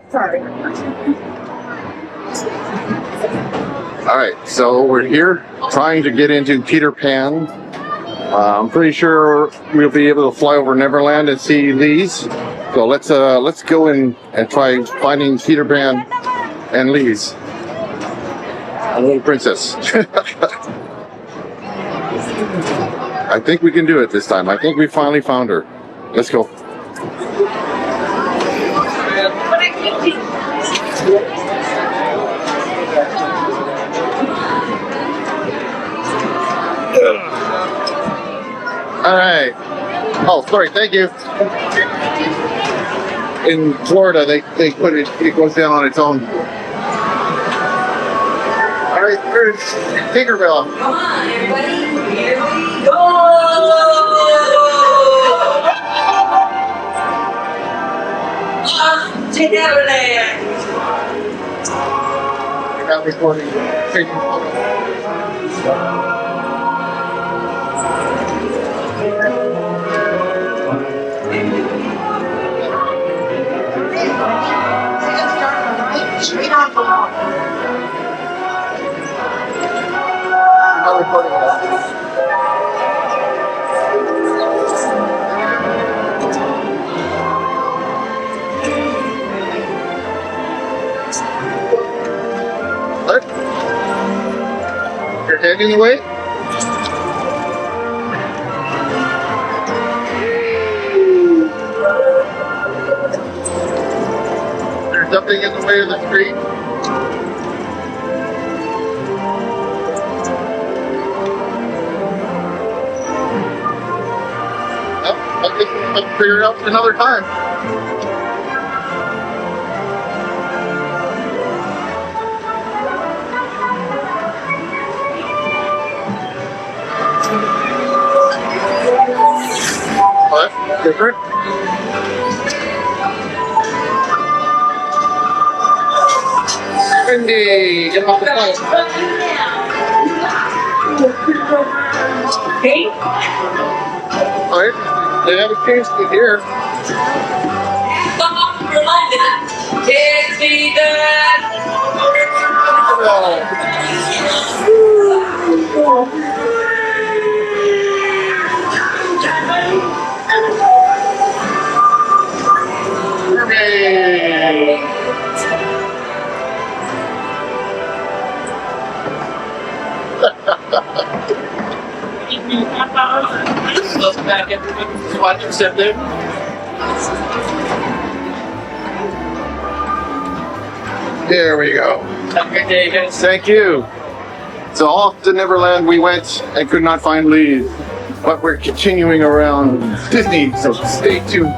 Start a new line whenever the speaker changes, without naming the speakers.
Sorry.
All right, so we're here trying to get into Peter Pan. I'm pretty sure we'll be able to fly over Neverland and see these. So let's go in and try finding Peter Pan and Lee's, a little princess. I think we can do it this time. I think we finally found her. Let's go. All right. Oh, sorry. Thank you. In Florida, they put it. It goes down on its own. All right. Here's Tinkerbell.
Come on, everybody. Here we go. Off to Neverland.
You're not recording. Taking photos.
Straight on the wall.
Not recording that. What? Your head in the way? There's something in the way of the street. I'll figure it out another time. What? Different? Wendy, get off the phone.
Okay.
Alright, they have a chance to hear.
Come on for London. Take me there.
Hooray!
Welcome back, everyone. Just watch your step there.
There we go.
Have a great day, guys.
Thank you. So off to Neverland we went and could not find Lee, but we're continuing around Disney, so stay tuned.